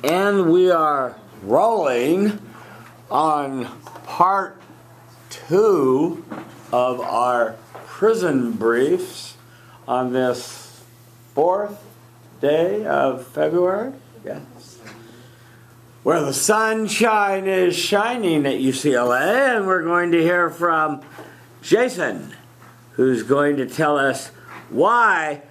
And we are rolling on part 2 of our prison briefs on this 4th day of February. Yes. Where the sunshine is shining at UCLA, and we're going to hear from Jason, who's going to tell us why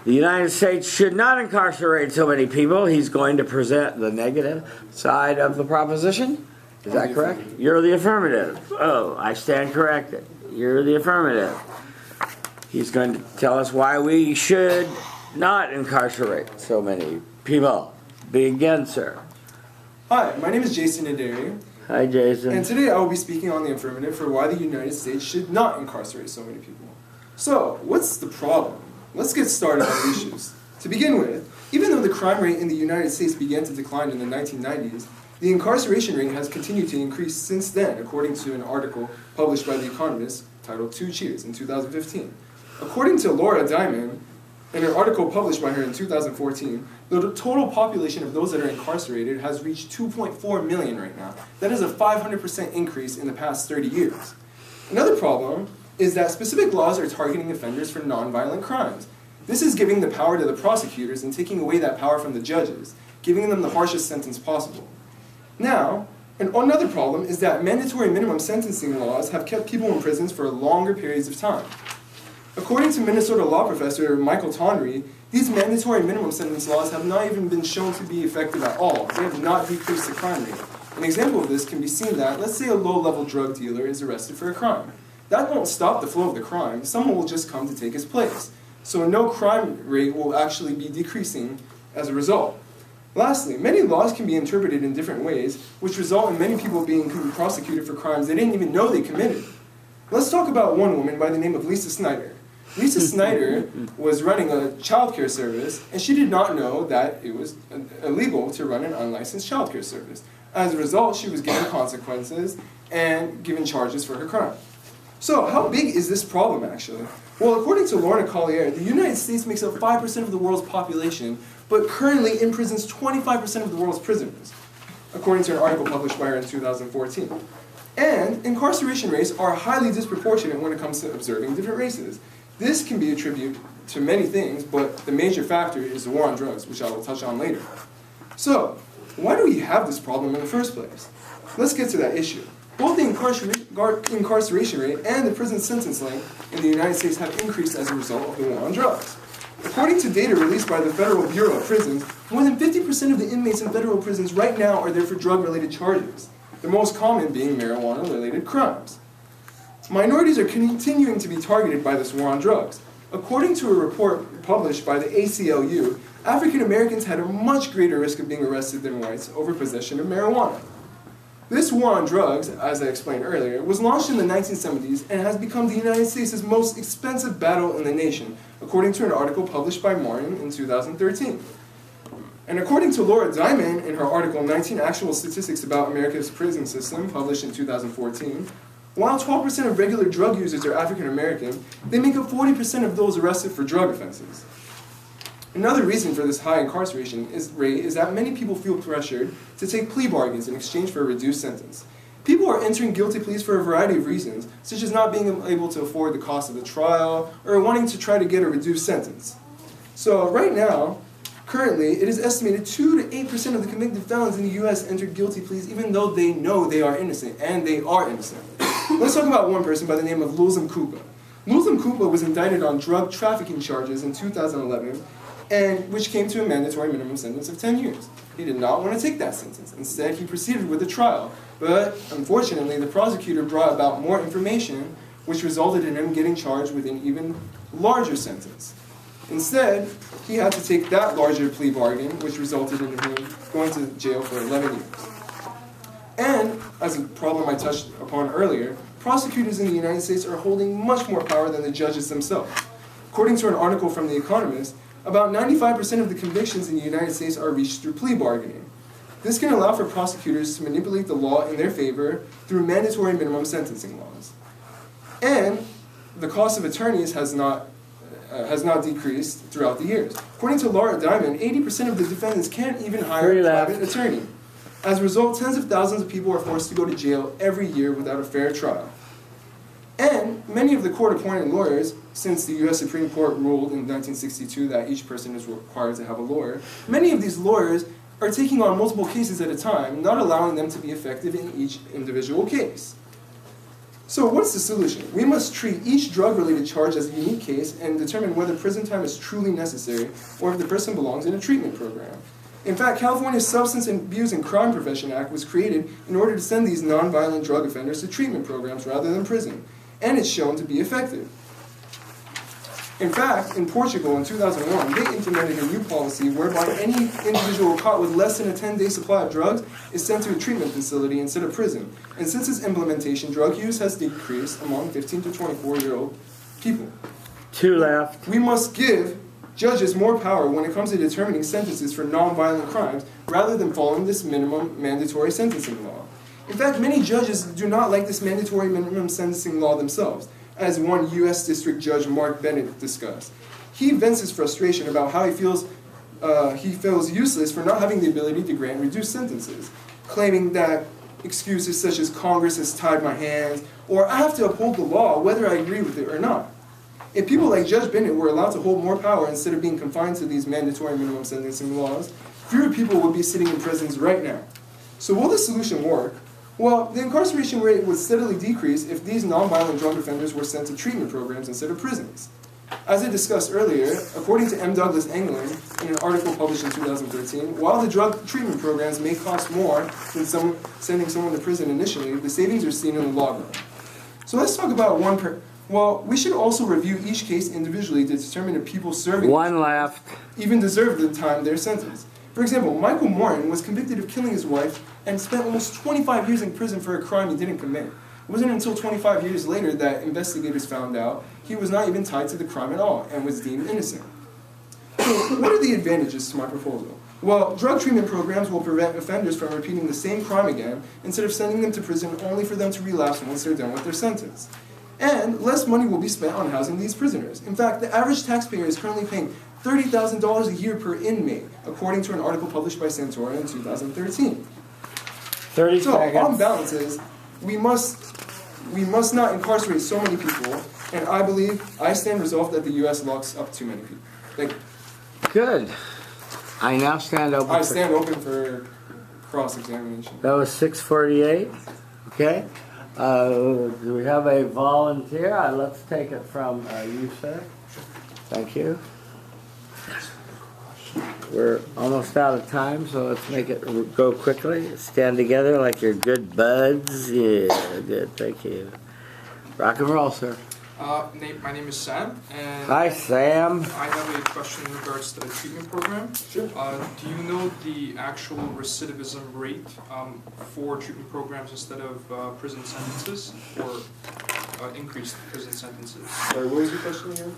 the United States should not incarcerate so many people. He's going to present the negative side of the proposition. Is that correct? You're the affirmative. Oh, I stand corrected. You're the affirmative. He's going to tell us why we should not incarcerate so many people. Begin, sir. Hi, my name is Jason Aderi. Hi, Jason. And today I will be speaking on the affirmative for why the United States should not incarcerate so many people. So, what's the problem? Let's get started on the issues. To begin with, even though the crime rate in the United States began to decline in the 1990s, the incarceration rate has continued to increase since then, according to an article published by The Economist titled 2 Cheers in 2015. According to Laura Diamond, in an article published by her in 2014, the total population of those that are incarcerated has reached 2.4 million right now. That is a 500% increase in the past 30 years. Another problem is that specific laws are targeting offenders for nonviolent crimes. This is giving the power to the prosecutors and taking away that power from the judges, giving them the harshest sentence possible. Now, another problem is that mandatory minimum sentencing laws have kept people in prisons for longer periods of time. According to Minnesota law professor Michael Tonry, these mandatory minimum sentence laws have not even been shown to be effective at all. They have not decreased the crime rate. An example of this can be seen that, let's say a low-level drug dealer is arrested for a crime. That won't stop the flow of the crime. Someone will just come to take his place. So no crime rate will actually be decreasing as a result. Lastly, many laws can be interpreted in different ways, which result in many people being prosecuted for crimes they didn't even know they committed. Let's talk about one woman by the name of Lisa Snyder. Lisa Snyder was running a childcare service, and she did not know that it was illegal to run an unlicensed childcare service. As a result, she was given consequences and given charges for her crime. So, how big is this problem, actually? Well, according to Lorna Collier, the United States makes up 5% of the world's population, but currently imprisons 25% of the world's prisoners, according to an article published by her in 2014. And incarceration rates are highly disproportionate when it comes to observing different races. This can be attributed to many things, but the major factor is the war on drugs, which I will touch on later. So, why do we have this problem in the first place? Let's get to that issue. Both the incarceration rate and the prison sentence length in the United States have increased as a result of the war on drugs. According to data released by the Federal Bureau of Prisons, more than 50% of the inmates in federal prisons right now are there for drug-related charges, the most common being marijuana-related crimes. Minorities are continuing to be targeted by this war on drugs. According to a report published by the ACLU, African Americans had a much greater risk of being arrested than whites over possession of marijuana. This war on drugs, as I explained earlier, was launched in the 1970s and has become the United States' most expensive battle in the nation, according to an article published by Martin in 2013. And according to Laura Diamond in her article 19 Actual Statistics About America's Prison System, published in 2014, while 12% of regular drug users are African American, they make up 40% of those arrested for drug offenses. Another reason for this high incarceration rate is that many people feel pressured to take plea bargains in exchange for a reduced sentence. People are entering guilty pleas for a variety of reasons, such as not being able to afford the cost of the trial, or wanting to try to get a reduced sentence. So right now, currently, it is estimated 2 to 8% of the convicted felons in the U.S. enter guilty pleas even though they know they are innocent, and they are innocent. Let's talk about one person by the name of Ucla. Ucla was indicted on drug trafficking charges in 2011, and which came to a mandatory minimum sentence of 10 years. He did not want to take that sentence. Instead, he proceeded with the trial. But unfortunately, the prosecutor brought about more information, which resulted in him getting charged with an even larger sentence. Instead, he had to take that larger plea bargain, which resulted in him going to jail for 11 years. And, as a problem I touched upon earlier, prosecutors in the United States are holding much more power than the judges themselves. According to an article from The Economist, about 95% of the convictions in the United States are reached through plea bargaining. This can allow for prosecutors to manipulate the law in their favor through mandatory minimum sentencing laws. And the cost of attorneys has has not decreased throughout the years. According to Laura Diamond, 80% of the defendants can't even hire a private attorney. As a result, tens of thousands of people are forced to go to jail every year without a fair trial. And many of the court-appointed lawyers, since the U.S. Supreme Court ruled in 1962 that each person is required to have a lawyer, many of these lawyers are taking on multiple cases at a time, not allowing them to be effective in each individual case. So what's the solution? We must treat each drug-related charge as a unique case and determine whether prison time is truly necessary or if the person belongs in a treatment program. In fact, California's Substance Abuse and Crime Prevention Act was created in order to send these nonviolent drug offenders to treatment programs rather than prison, and it's shown to be effective. In fact, in Portugal in 2001, they implemented a new policy whereby any individual caught with less than a 10-day supply of drugs is sent to a treatment facility instead of prison. And since its implementation, drug use has decreased among 15 to 24-year-old people. Two left. We must give judges more power when it comes to determining sentences for nonviolent crimes rather than following this minimum mandatory sentencing law. In fact, many judges do not like this mandatory minimum sentencing law themselves, as one U.S. District Judge Mark Bennett discussed. He vents his frustration about how he feels useless for not having the ability to grant reduced sentences, claiming that excuses such as Congress has tied my hands, or I have to uphold the law whether I agree with it or not. If people like Judge Bennett were allowed to hold more power instead of being confined to these mandatory minimum sentencing laws, fewer people would be sitting in prisons right now. So will the solution work? Well, the incarceration rate would steadily decrease if these nonviolent drug offenders were sent to treatment programs instead of prisons. As I discussed earlier, according to M. Douglas Englund, in an article published in 2013, while the drug treatment programs may cost more than sending someone to prison initially, the savings are seen in the long run. So let's talk about well, we should also review each case individually to determine if people serving one left even deserve the time they're sentenced. For example, Michael Morin was convicted of killing his wife and spent almost 25 years in prison for a crime he didn't commit. It wasn't until 25 years later that investigators found out he was not even tied to the crime at all and was deemed innocent. So, what are the advantages to my proposal? Well, drug treatment programs will prevent offenders from repeating the same crime again instead of sending them to prison only for them to relapse once they're done with their sentence. And less money will be spent on housing these prisoners. In fact, the average taxpayer is currently paying $30,000 a year per inmate, according to an article published by Santora in 2013. 30 so, seconds. on balance is, we must not incarcerate so many people, and I stand resolved that the U.S. locks up too many people. Good. I now stand open. I stand open for cross-examination. That was 6:48. Okay. Do we have a volunteer? Let's take it from you, sir. Thank you. We're almost out of time, so let's make it go quickly. Stand together like you're good buds. Yeah, good. Thank you. Rock and roll, sir. My name is Sam, and Hi, Sam. I have a question in regards to the treatment program. Sure. Do you know the actual recidivism rate for treatment programs instead of prison sentences, or increased prison sentences? Sorry, what was your question again?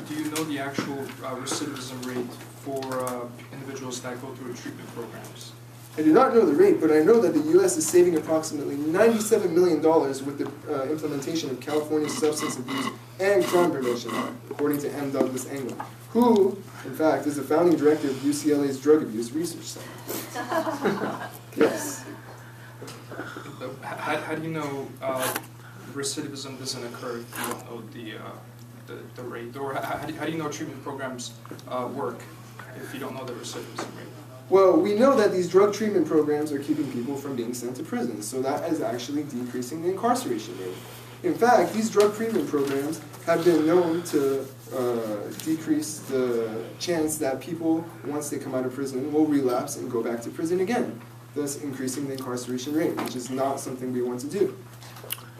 Do you know the actual recidivism rate for individuals that go through treatment programs? I do not know the rate, but I know that the U.S. is saving approximately $97 million with the implementation of California's Substance Abuse and Crime Prevention Act, according to M. Douglas Englund, who, in fact, is the founding director of UCLA's Drug Abuse Research Center. Yes. How do you know recidivism doesn't occur if you don't know the rate? Or how do you know treatment programs work if you don't know the recidivism rate? Well, we know that these drug treatment programs are keeping people from being sent to prison, so that is actually decreasing the incarceration rate. In fact, these drug treatment programs have been known to decrease the chance that people, once they come out of prison, will relapse and go back to prison again, thus increasing the incarceration rate, which is not something we want to do.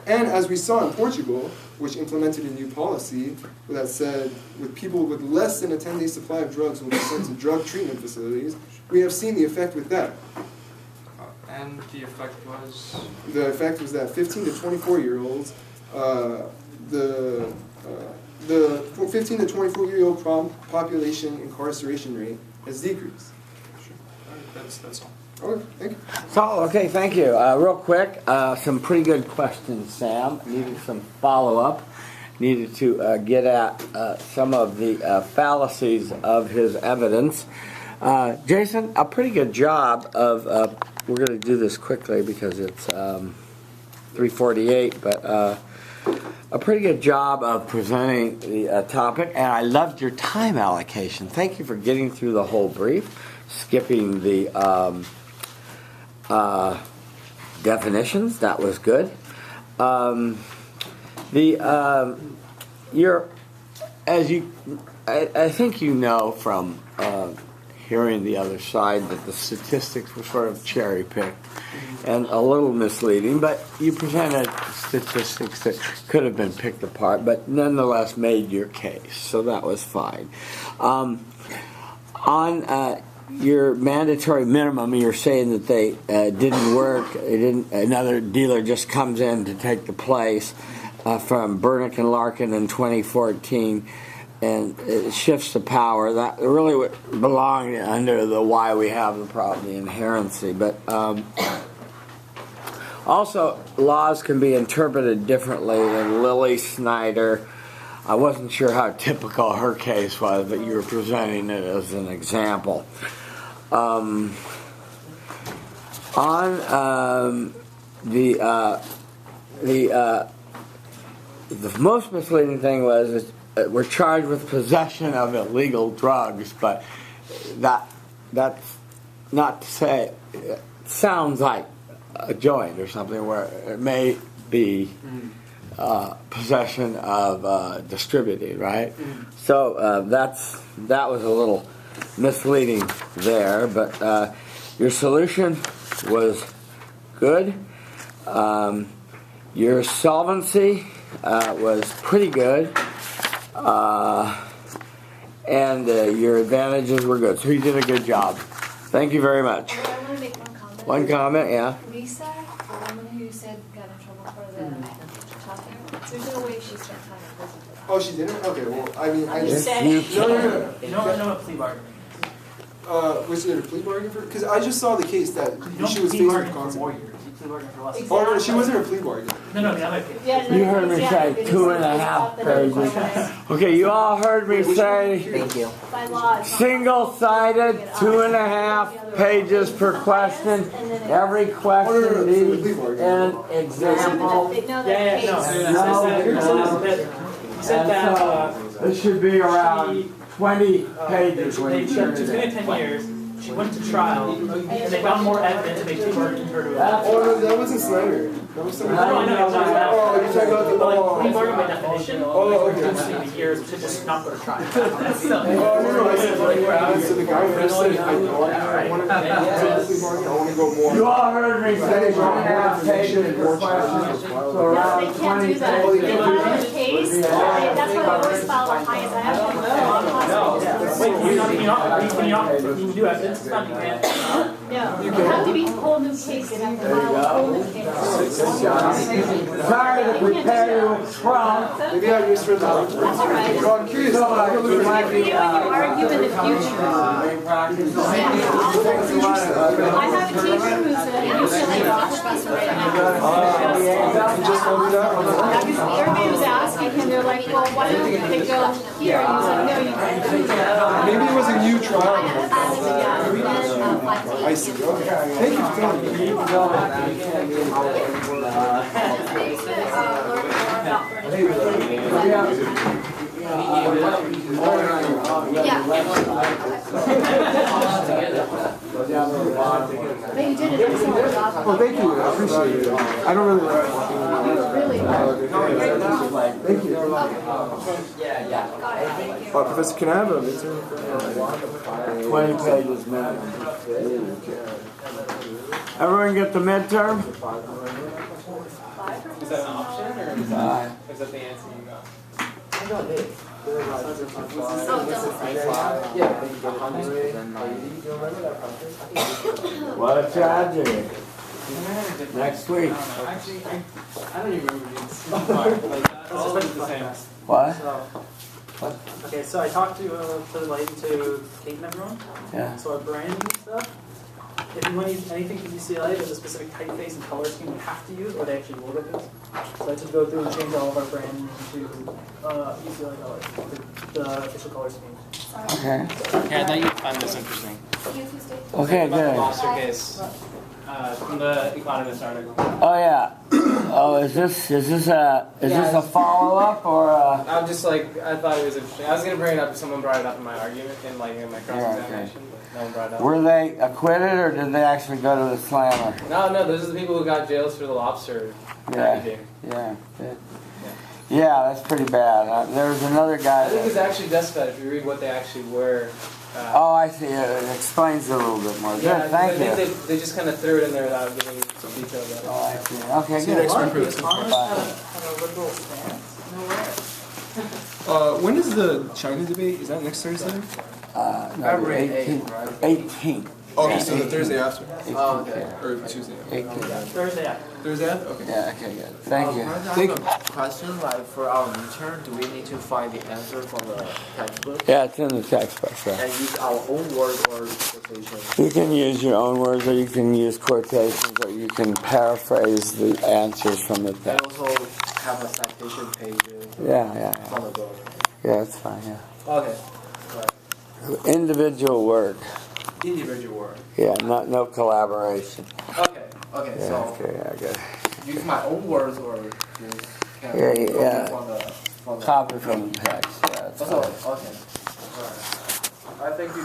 And as we saw in Portugal, which implemented a new policy that said with people with less than a 10-day supply of drugs will be sent to drug treatment facilities, we have seen the effect with that. And the effect was? The effect was that 15 to 24-year-olds, the 15 to 24-year-old population incarceration rate has decreased. Sure. All right, that's all. Okay, thank you. So, okay, thank you. Real quick, some pretty good questions, Sam. Needing some follow-up. needed to get at some of the fallacies of his evidence. Jason, a pretty good job of, we're going to do this quickly because it's 3:48, but a pretty good job of presenting the topic, and I loved your time allocation. Thank you for getting through the whole brief, skipping the definitions. That was good. I think you know from hearing the other side that the statistics were sort of cherry picked and a little misleading, but you presented statistics that could have been picked apart, but nonetheless made your case, so that was fine. On your mandatory minimum, you're saying that they didn't work. Another dealer just comes in to take the place from Burnick and Larkin in 2014, and it shifts the power. That really would belong under the why we have the problem, the inherency. But also, laws can be interpreted differently than Lily Snyder. I wasn't sure how typical her case was, but you were presenting it as an example. On the most misleading thing was we're charged with possession of illegal drugs, but that's not to say it sounds like a joint or something where it may be possession of distributing, right? So that was a little misleading there, but your solution was good. Your solvency was pretty good, and your advantages were good. So you did a good job. Thank you very much. I want to make one comment. One comment, yeah. Lisa, the woman who you said got in trouble for the talking, there's no way she spent time in prison for that. Oh, she didn't? Okay, well, I mean, I I'm just... just saying. No. You don't know what plea bargaining is. Was it a plea bargain for? Because I just saw the case that You don't she was plea facing bargain for more consequences. years. You plea bargain for less. Exactly. Oh, no, she wasn't a plea bargain. No, the other case. Yeah, no, You heard me exactly. say They just 2.5 thought that it was pages. like, Okay, you all heard me say Thank you. by law, it's not single-sided, possible. 2.5 pages per question. Every question needs an example. They know Yeah, that no. case. He said that, This should be around 20 pages when you It's turn been it in. 10 years. She went to trial, and they found more evidence to make plea bargain her to a That's Oh, no, that wasn't Snyder. That was somebody I know, it's not that. Oh, you're talking about the... But like, plea Oh, bargain by definition, okay. it's the years to just not go to trial. no, I said like, so the guy who said, I know, I want to go more. You all heard me say 2.5 pages per question. So No, around they can't 20 do that. pages. They file a case, that's why they always file the highest. I have to law hospitals. Wait, can you do evidence? It's not you can't. No, you have to be a whole new case. You have to file a whole new case. Sorry to prepare you with Trump. Maybe I misread the That's all right. No, I'm curious. So, you might For be, you, you argue in the future. practice. I have a teacher who's a UCLA law professor right now. Just told me that? Everybody was asking him, they're like, well, why don't they go here? And he's like, no, you can't do that. Maybe it was a new trial. Yeah. I see. Okay. Thank you for telling me. But you did an excellent job. Well, thank you. I appreciate it. I don't really like talking about it. Really Thank you. Professor, can I have a midterm? 20 pages minimum. Everyone get the midterm? Is that an option, or is that the answer you got? What a tragedy. Next week. Actually, I don't even remember these. Like, all of the same. What? Okay, so I talked to the lady, to Kate and everyone. Yeah. So our branding and stuff. if you want to use anything from UCLA, there's a specific typeface and color scheme you have to use, or they actually will with us. So I just go through and change all of our branding to UCLA colors, the official color scheme. Okay. Yeah, I thought you'd find this interesting. Okay, About the good. lobster case from the Economist article. Oh yeah. Oh, is this a follow up or a? I'm just like, I thought it was interesting. I was gonna bring it up if someone brought it up in my argument, in my cross examination, but no one brought it up. Were they acquitted or did they actually go to the slammer? No, those are the people who got jails for the lobster packaging. Yeah. Yeah, that's pretty bad. There was another guy. I think it's actually justified if you read what they actually were. Oh, I see. It explains it a little bit more. Yeah, Good, thank I you. think they just kind of threw it in there without giving some detail about it. Oh, I see. Okay, See you good. next time for The this. Economist had a liberal stance. No way. When is the China debate? Is that next Thursday? No, February 18th. 18th. Oh, okay, so the Thursday after? Oh, okay. Or Tuesday? 18th. Thursday after. Thursday after? Okay. Yeah, okay, good. Thank you. I have a question, like for our midterm, do we need to find the answer from the textbook Yeah, it's in the textbook. Yeah. and use our own word or quotation? You can use your own words, or you can use quotations, or you can paraphrase the answers from the And text. also have a citation pages Yeah. from the book. Yeah, that's fine. Yeah. Okay. Individual work. Individual word. Yeah, no collaboration. Okay, Yeah, so okay, yeah, good. use my own words or use Yeah. from the Copy from the text. Yeah, that's also, fine. okay. Alright. I think you